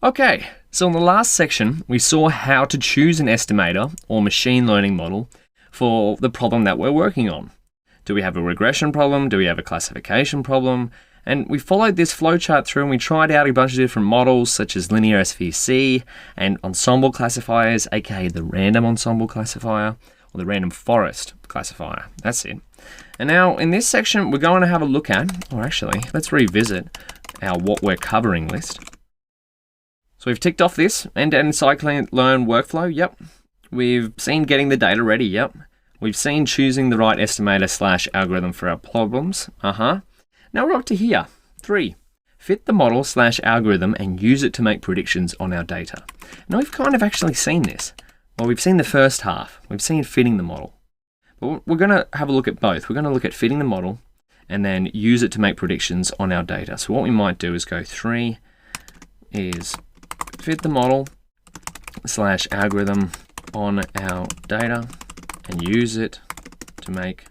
Okay, so in the last section, we saw how to choose an estimator or machine learning model for the problem that we're working on. Do we have a regression problem? Do we have a classification problem? And we followed this flowchart through and we tried out a bunch of different models such as linear SVC and ensemble classifiers, aka the random ensemble classifier or the random forest classifier. That's it. And now in this section, we're going to have a look at, or actually, let's revisit our what we're covering list. So we've ticked off this end-to-end scikit-learn workflow. Yep. We've seen getting the data ready. Yep. We've seen choosing the right estimator / algorithm for our problems. Now we're up to here. 3. Fit the model / algorithm and use it to make predictions on our data. Now we've kind of actually seen this. Well, we've seen the first half. We've seen fitting the model. But we're going to have a look at both. We're going to look at fitting the model and then use it to make predictions on our data. So what we might do is go 3 is fit the model / algorithm on our data and use it to make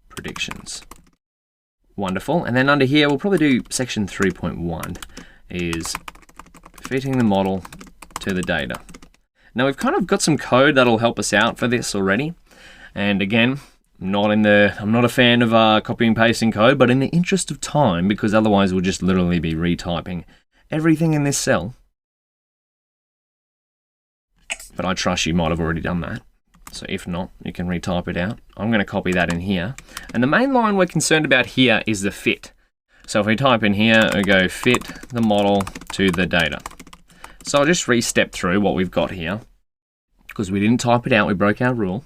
predictions. Wonderful. And then under here, we'll probably do section 3.1 is fitting the model to the data. Now we've kind of got some code that'll help us out for this already. And again, I'm not a fan of copying and pasting code, but in the interest of time, because otherwise we'll just literally be retyping everything in this cell. But I trust you might have already done that. So if not, you can retype it out. I'm going to copy that in here. And the main line we're concerned about here is the fit. So if we type in here, we go fit the model to the data. So I'll just re-step through what we've got here. Because we didn't type it out, we broke our rule.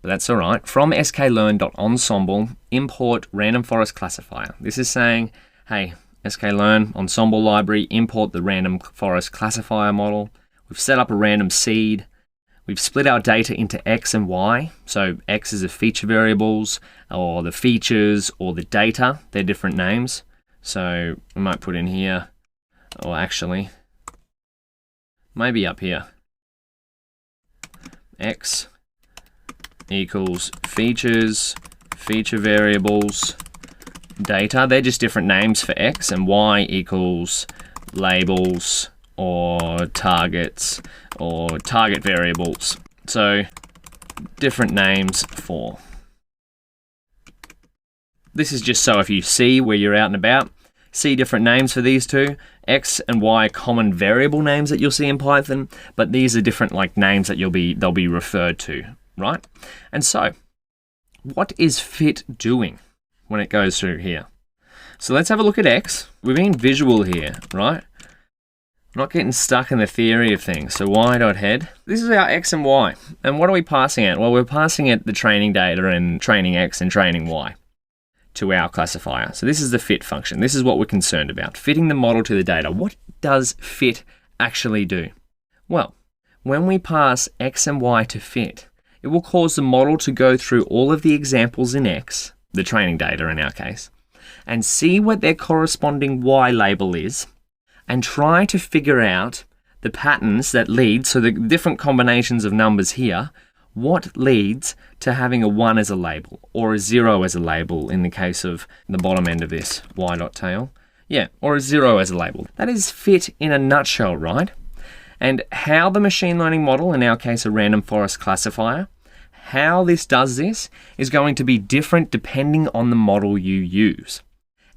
But that's all right. From sklearn.ensemble, import random forest classifier. This is saying, hey, sklearn ensemble library, import the random forest classifier model. We've set up a random seed. We've split our data into X and Y. So X is the feature variables or the features or the data. They're different names. So we might put in here, or actually, maybe up here. X equals features, feature variables, data. They're just different names for X, and Y equals labels or targets or target variables. So different names for. This is just so if you see where you're out and about, see different names for these two. X and Y are common variable names that you'll see in Python, but these are different like names that they'll be referred to, right? And so, what is fit doing when it goes through here? So let's have a look at X. We're being visual here, right? Not getting stuck in the theory of things. So y.head. This is our X and Y. And what are we passing at? Well, we're passing at the training data and training X and training Y to our classifier. So this is the fit function. This is what we're concerned about. Fitting the model to the data. What does fit actually do? Well, when we pass X and Y to fit, it will cause the model to go through all of the examples in X, the training data in our case, and see what their corresponding Y label is, and try to figure out the patterns that lead, so the different combinations of numbers here, what leads to having a 1 as a label, or a 0 as a label in the case of the bottom end of this, y.tail. Yeah, or a 0 as a label. That is fit in a nutshell, right? And how the machine learning model, in our case a random forest classifier, how this does this is going to be different depending on the model you use.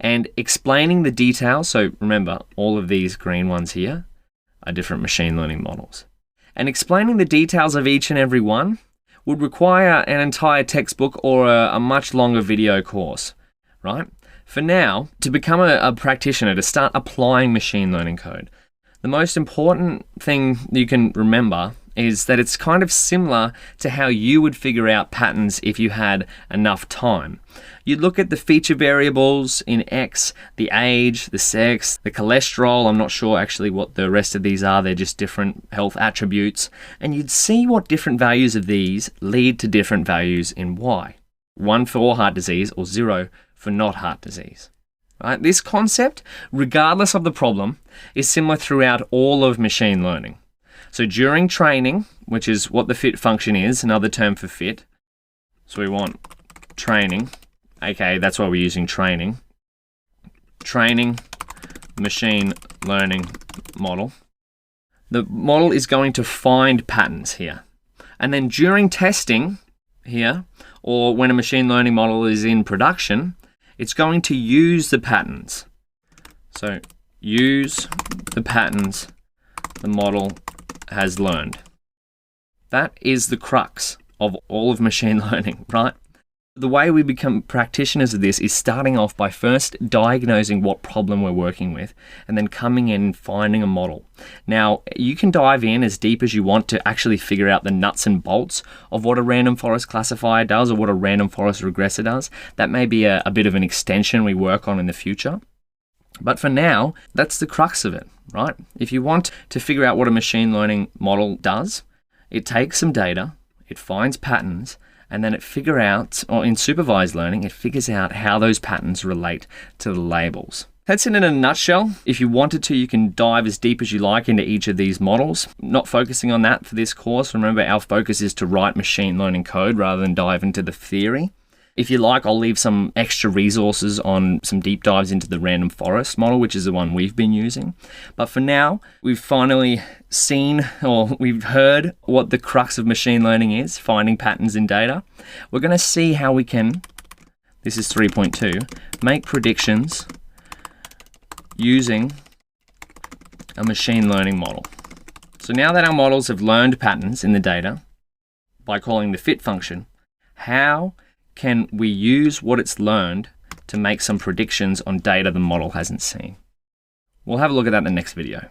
And explaining the details, so remember, all of these green ones here are different machine learning models. And explaining the details of each and every one would require an entire textbook or a much longer video course, right? For now, to become a practitioner, to start applying machine learning code, the most important thing you can remember is that it's kind of similar to how you would figure out patterns if you had enough time. You'd look at the feature variables in X, the age, the sex, the cholesterol. I'm not sure actually what the rest of these are. They're just different health attributes. And you'd see what different values of these lead to different values in Y. 1 for heart disease or 0 for not heart disease. Right? This concept, regardless of the problem, is similar throughout all of machine learning. So during training, which is what the fit function is, another term for fit. So we want training. Okay, that's why we're using training. Training machine learning model. The model is going to find patterns here. And then during testing here, or when a machine learning model is in production, it's going to use the patterns. So use the patterns the model has learned. That is the crux of all of machine learning, right? The way we become practitioners of this is starting off by first diagnosing what problem we're working with and then coming in and finding a model. Now, you can dive in as deep as you want to actually figure out the nuts and bolts of what a random forest classifier does or what a random forest regressor does. That may be a bit of an extension we work on in the future. But for now, that's the crux of it, right? If you want to figure out what a machine learning model does, it takes some data, it finds patterns, and then it figures out, or in supervised learning, it figures out how those patterns relate to the labels. That's it in a nutshell. If you wanted to, you can dive as deep as you like into each of these models. Not focusing on that for this course. Remember, our focus is to write machine learning code rather than dive into the theory. If you like, I'll leave some extra resources on some deep dives into the random forest model, which is the one we've been using. But for now, we've finally seen, or we've heard what the crux of machine learning is, finding patterns in data. We're going to see how we can, this is 3.2, make predictions using a machine learning model. So now that our models have learned patterns in the data by calling the fit function, how can we use what it's learned to make some predictions on data the model hasn't seen? We'll have a look at that in the next video.